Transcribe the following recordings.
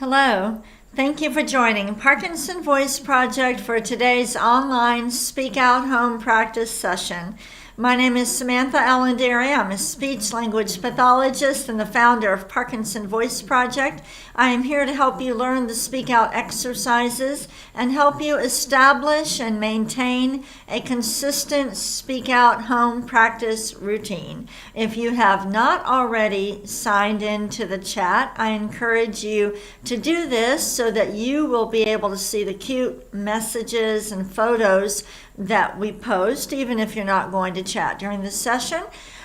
Hello. Thank you for joining Parkinson Voice Project for today's online Speak Out Home practice session. My name is Samantha Allenderry. I'm a speech-language pathologist and the founder of Parkinson Voice Project. I am here to help you learn the Speak Out exercises and help you establish and maintain a consistent Speak Out home practice routine. If you have not already signed into the chat, I encourage you to do this so that you will be able to see the cute messages and photos that we post, even if you're not going to chat during the session.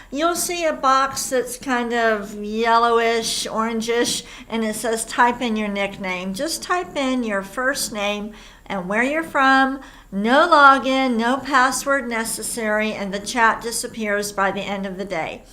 You'll see a box that's kind of yellowish, orangish, and it says type in your nickname. Just type in your first name and where you're from. No login, no password necessary, and the chat disappears by the end of the day.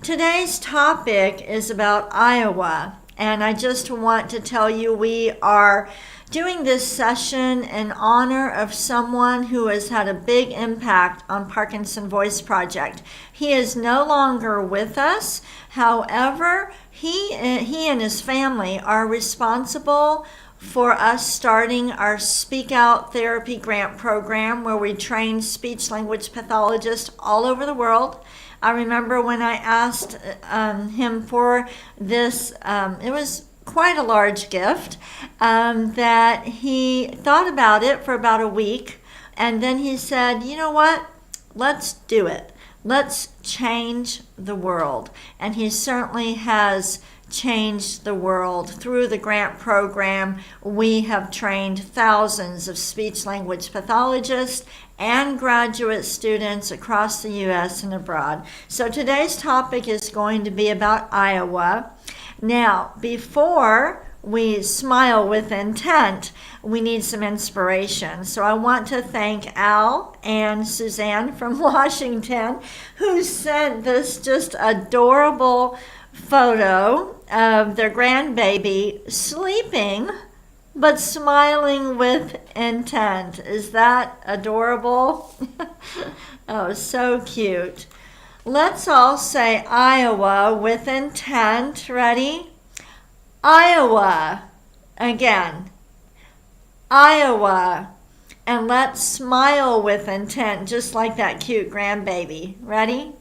Today's topic is about Iowa, and I just want to tell you we are doing this session in honor of someone who has had a big impact on Parkinson Voice Project. He is no longer with us. However, he and his family are responsible for us starting our Speak Out Therapy Grant Program, where we train speech-language pathologists all over the world. I remember when I asked him for this, it was quite a large gift, that he thought about it for about a week, and then he said, you know what, let's do it. Let's change the world. And he certainly has changed the world. Through the grant program, we have trained thousands of speech-language pathologists and graduate students across the U.S. and abroad. So today's topic is going to be about Iowa. Now, before we smile with intent, we need some inspiration. So I want to thank Al and Suzanne from Washington, who sent this just adorable photo of their grandbaby sleeping but smiling with intent. Is that adorable? Oh, so cute. Let's all say Iowa with intent. Ready? Iowa. Again. Iowa. And let's smile with intent, just like that cute grandbaby. Ready?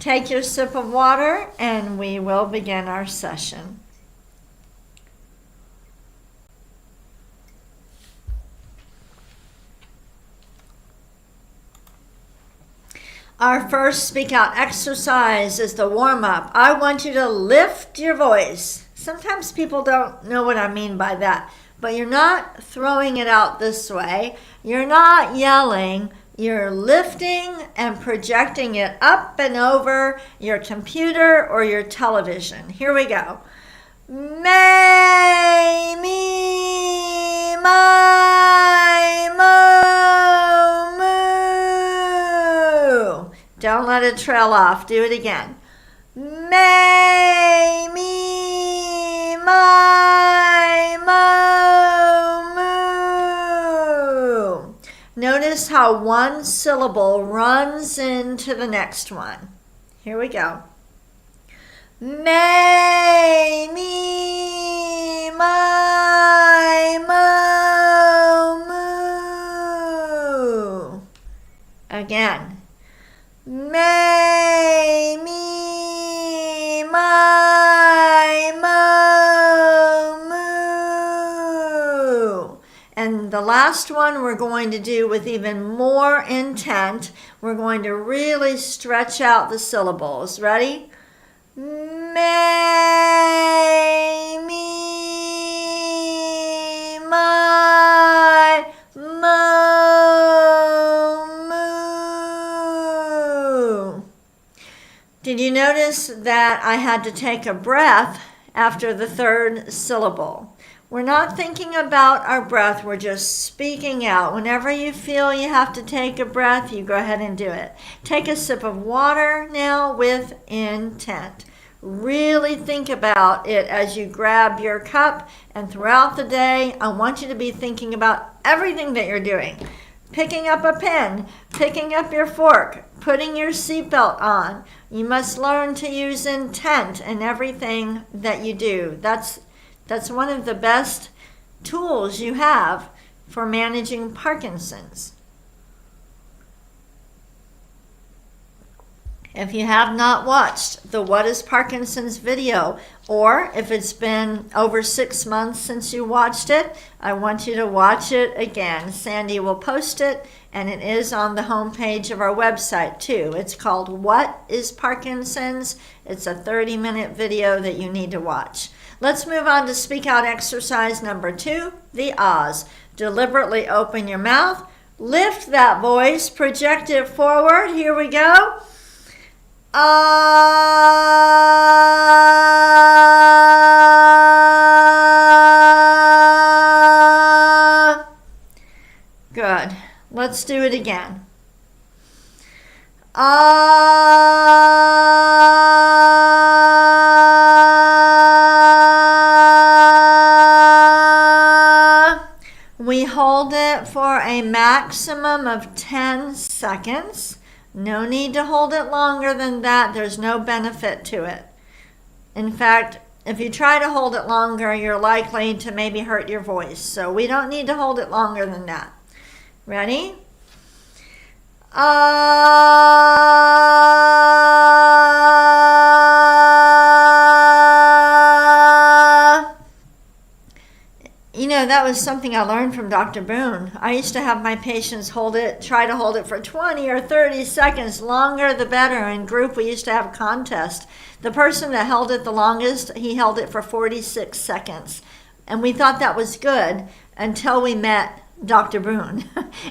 Take your sip of water and we will begin our session. Our first Speak Out exercise is the warm-up. I want you to lift your voice. Sometimes people don't know what I mean by that, but you're not throwing it out this way. You're not yelling. You're lifting and projecting it up and over your computer or your television. Here we go. May, me, my, mo, moo. Don't let it trail off. Do it again. May, me, my, mo, moo. Notice how one syllable runs into the next one. Here we go. May, me, my, mo, moo. Again. May, me, my, mo, moo. And the last one we're going to do with even more intent. We're going to really stretch out the syllables. Ready? May, me, my, mo, moo. Did you notice that I had to take a breath after the third syllable? We're not thinking about our breath, we're just speaking out. Whenever you feel you have to take a breath, you go ahead and do it. Take a sip of water now with intent. Really think about it as you grab your cup, and throughout the day, I want you to be thinking about everything that you're doing. picking up a pen, picking up your fork, putting your seatbelt on. You must learn to use intent in everything that you do. That's one of the best tools you have for managing Parkinson's. If you have not watched the What is Parkinson's video, or if it's been over 6 months since you watched it, I want you to watch it again. Sandy will post it, and it is on the homepage of our website too. It's called What is Parkinson's? It's a 30-minute video that you need to watch. Let's move on to speak out exercise number 2, the ahs. Deliberately open your mouth, lift that voice, project it forward. Here we go. Good. Let's do it again. We hold it for a maximum of 10 seconds. No need to hold it longer than that. There's no benefit to it. In fact, if you try to hold it longer, you're likely to maybe hurt your voice. So we don't need to hold it longer than that. Ready? You know, that was something I learned from Dr. Boone. I used to have my patients try to hold it for 20 or 30 seconds. Longer the better. In group, we used to have a contest. The person that held it the longest, he held it for 46 seconds. And we thought that was good until we met Dr. Boone.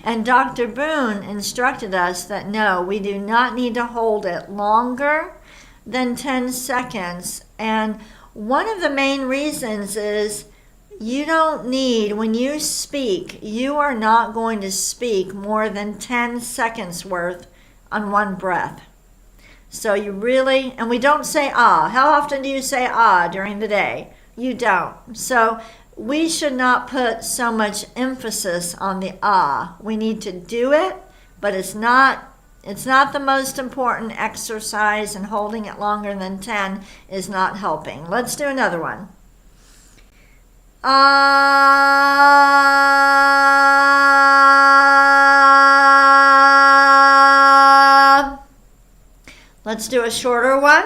And Dr. Boone instructed us that no, we do not need to hold it longer than 10 seconds. And one of the main reasons is you don't need, when you speak, you are not going to speak more than 10 seconds worth on one breath. So you really, and we don't say ah. How often do you say ah during the day? You don't. So we should not put so much emphasis on the ah. We need to do it, but it's not the most important exercise, and holding it longer than 10 is not helping. Let's do another one. Let's do a shorter one.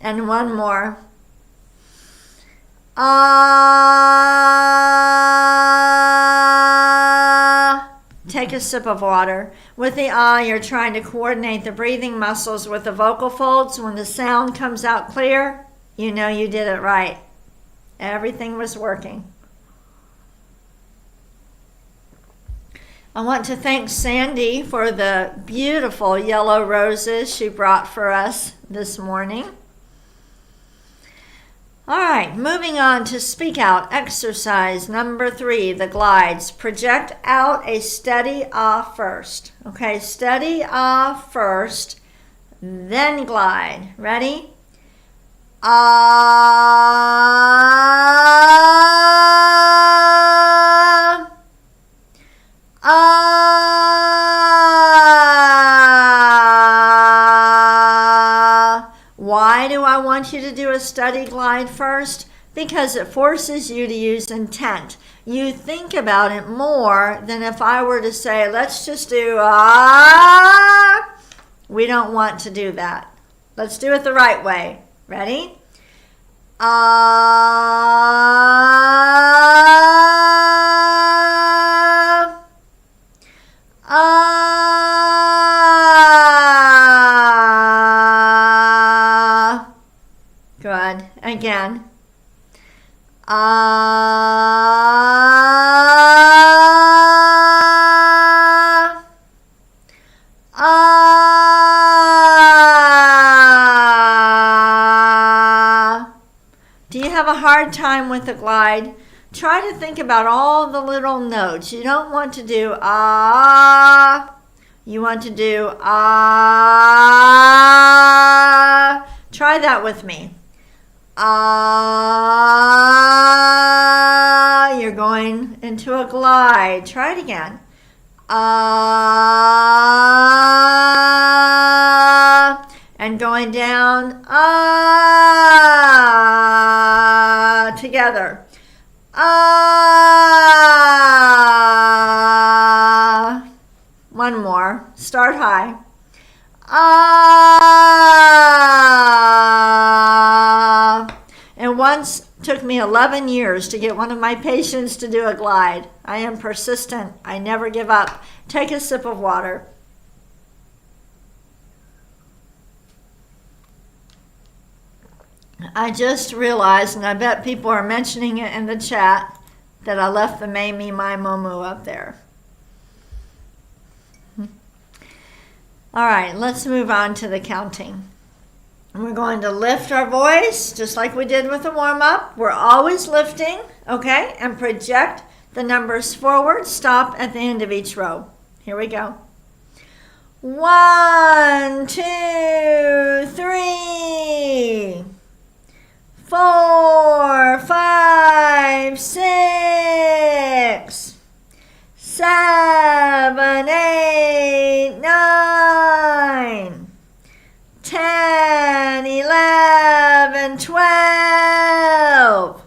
And one more. Take a sip of water. With the you're trying to coordinate the breathing muscles with the vocal folds. When the sound comes out clear, you know you did it right. Everything was working. I want to thank Sandy for the beautiful yellow roses she brought for us this morning. All right, moving on to speak out exercise number 3, the glides. Project out a steady ah first. Okay, steady ah first, then glide. Ready? Ah. Ah. Why do I want you to do a steady glide first? Because it forces you to use intent. You think about it more than if I were to say, let's just do ah. We don't want to do that. Let's do it the right way. Ready? Ah. Ah. Good. Again. Ah. Ah. Do you have a hard time with the glide? Try to think about all the little notes. You don't want to do ah. You want to do ah. Try that with me. Ah, you're going into a glide. Try it again. Ah, and going down. Ah, together. Ah, one more. Start high. Ah, and once took me 11 years to get one of my patients to do a glide. I am persistent. I never give up. Take a sip of water. I just realized, and I bet people are mentioning it in the chat, that I left the May Me My Momu up there. All right, let's move on to the counting. We're going to lift our voice just like we did with the warm-up. We're always lifting, okay? And project the numbers forward. Stop at the end of each row. Here we go. 1, 2, 3, 4, 5, 6, 7, 8, 9, 10, 11, 12.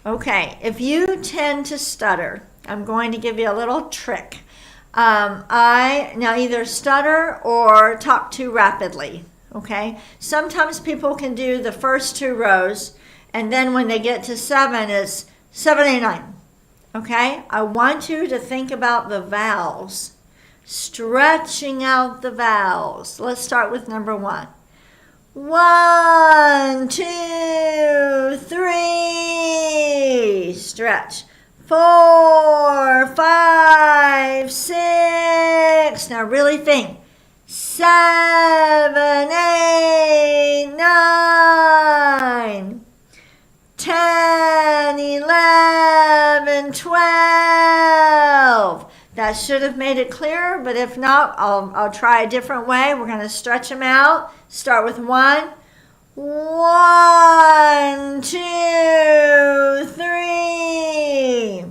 Okay, if you tend to stutter, I'm going to give you a little trick. Now either stutter or talk too rapidly, okay? Sometimes people can do the first 2 rows, and then when they get to 7, it's 7, 8, 9, okay? I want you to think about the vowels, stretching out the vowels. Let's start with number 1. 1, 2, 3, stretch. 4, 5, 6. Now really think. 7, 8, 9, 10, 11, 12. That should have made it clearer, but if not, I'll try a different way. We're going to stretch them out. Start with 1. 1, 2, 3,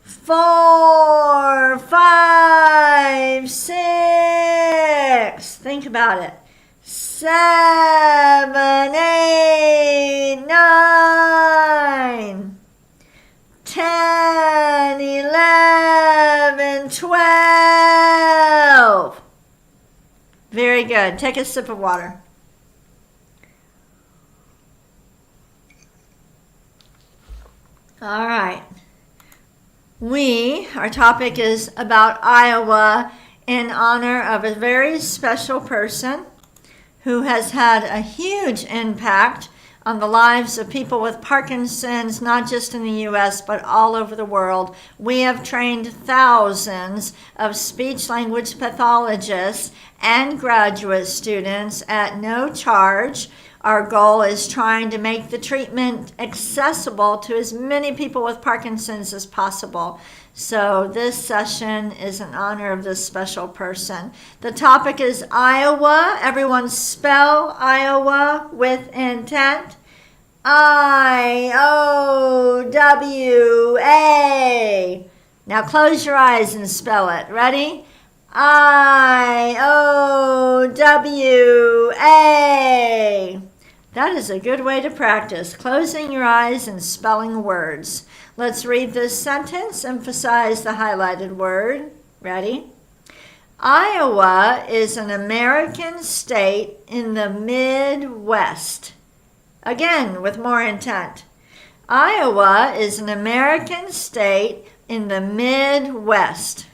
4, 5, 6. Think about it. 7, 8, 9, 10, 11, 12. Very good. Take a sip of water. All right. Our topic is about Iowa in honor of a very special person who has had a huge impact on the lives of people with Parkinson's, not just in the U.S., but all over the world. We have trained thousands of speech-language pathologists and graduate students at no charge. Our goal is trying to make the treatment accessible to as many people with Parkinson's as possible. So this session is in honor of this special person. The topic is Iowa. Everyone spell Iowa with intent. I-O-W-A. Now close your eyes and spell it. Ready? I-O-W-A. That is a good way to practice, closing your eyes and spelling words. Let's read this sentence, emphasize the highlighted word. Ready? Iowa is an American state in the Midwest. Again, with more intent. Iowa is an American state in the Midwest.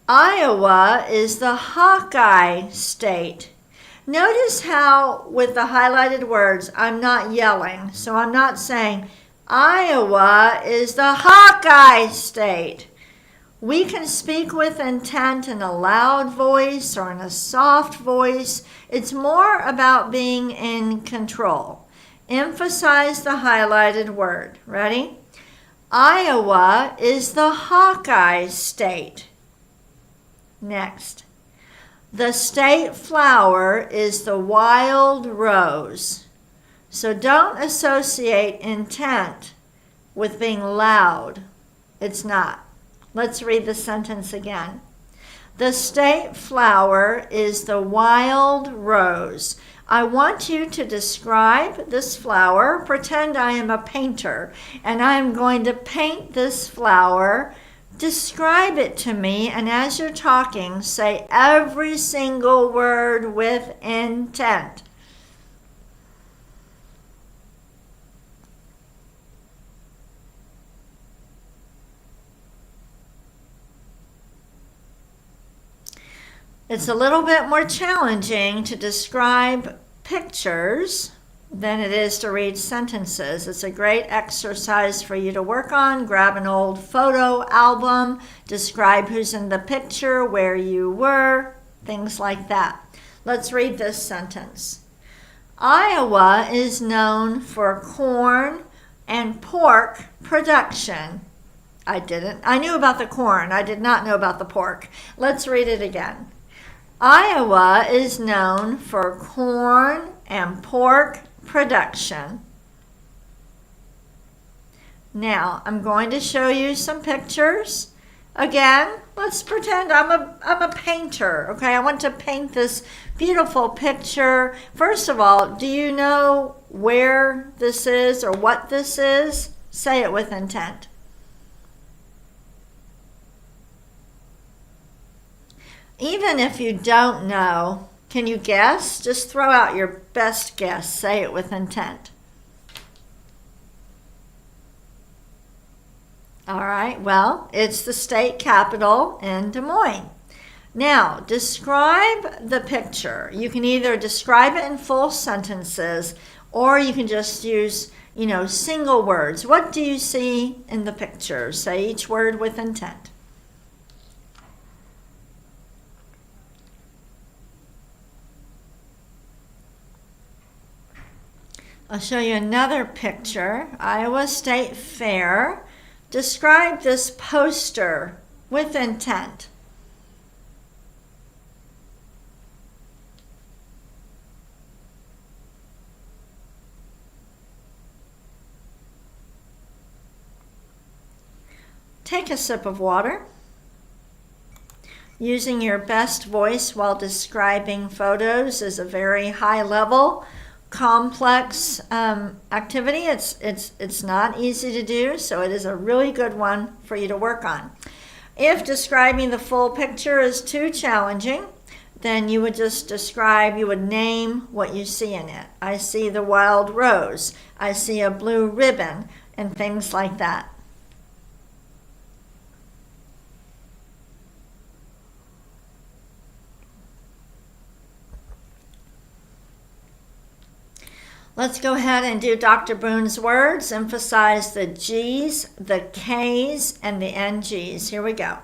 Iowa is the Hawkeye state. Notice how with the highlighted words, I'm not yelling. So I'm not saying, Iowa is the Hawkeye state. We can speak with intent in a loud voice or in a soft voice. It's more about being in control. Emphasize the highlighted word. Ready? Iowa is the Hawkeye state. Next. The state flower is the wild rose. So don't associate intent with being loud. It's not. Let's read the sentence again. The state flower is the wild rose. I want you to describe this flower. Pretend I am a painter, and I am going to paint this flower. Describe it to me, and as you're talking, say every single word with intent. It's a little bit more challenging to describe pictures than it is to read sentences. It's a great exercise for you to work on. Grab an old photo album, describe who's in the picture, where you were, things like that. Let's read this sentence. Iowa is known for corn and pork production. I knew about the corn. I did not know about the pork. Let's read it again. Iowa is known for corn and pork production. Now, I'm going to show you some pictures. Again, let's pretend I'm a painter, okay? I want to paint this beautiful picture. First of all, do you know where this is or what this is? Say it with intent. Even if you don't know, can you guess? Just throw out your best guess. Say it with intent. All right, well, it's the state capital in Des Moines. Now, describe the picture. You can either describe it in full sentences, or you can just use, single words. What do you see in the picture? Say each word with intent. I'll show you another picture. Iowa State Fair. Describe this poster with intent. Take a sip of water. Using your best voice while describing photos is a very high level, complex activity. It's not easy to do, so it is a really good one for you to work on. If describing the full picture is too challenging, then you would just you would name what you see in it. I see the wild rose. I see a blue ribbon, and things like that. Let's go ahead and do Dr. Boone's words. Emphasize the G's, the K's, and the NG's. Here we go.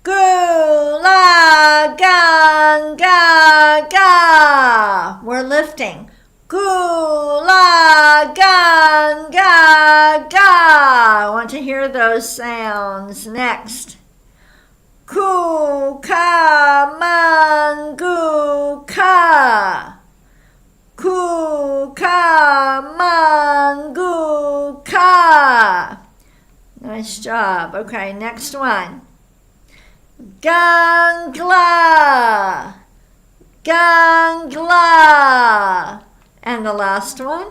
Gula gang ga ga. We're lifting. Gula gang ga ga. I want to hear those sounds. Next. Ku ka mangu ka. Ku ka mangu ka. Nice job. Okay, next one. Gangla. Gangla. And the last one.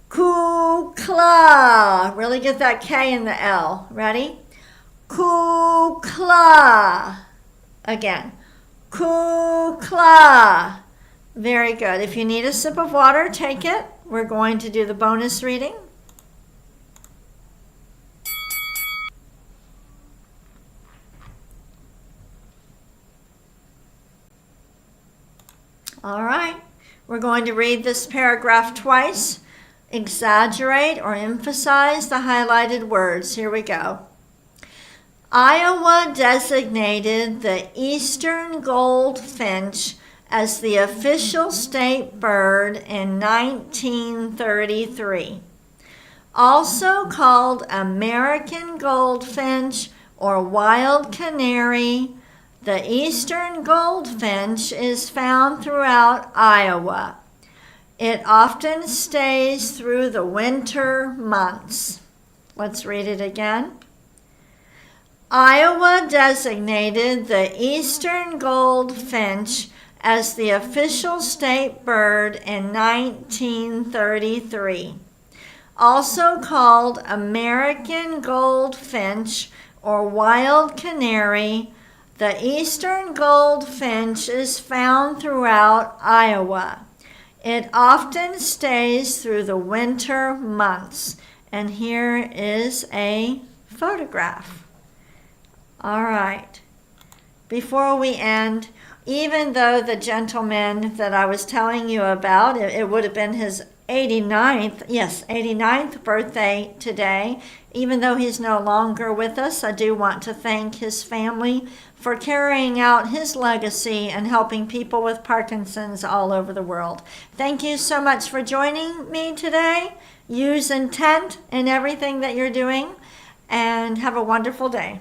Kukla. Really get that K in the L. Ready? Kukla. Again. Kukla. Very good. If you need a sip of water, take it. We're going to do the bonus reading. All right. We're going to read this paragraph twice. Exaggerate or emphasize the highlighted words. Here we go. Iowa designated the eastern goldfinch as the official state bird in 1933. Also called American goldfinch or wild canary, the eastern goldfinch is found throughout Iowa. It often stays through the winter months. Let's read it again. Iowa designated the eastern goldfinch as the official state bird in 1933. Also called American goldfinch or wild canary, the eastern goldfinch is found throughout Iowa. It often stays through the winter months. And here is a photograph. All right. Before we end, even though the gentleman that I was telling you about, it would have been his 89th birthday today. Even though he's no longer with us, I do want to thank his family for carrying out his legacy and helping people with Parkinson's all over the world. Thank you so much for joining me today. Use intent in everything that you're doing, and have a wonderful day.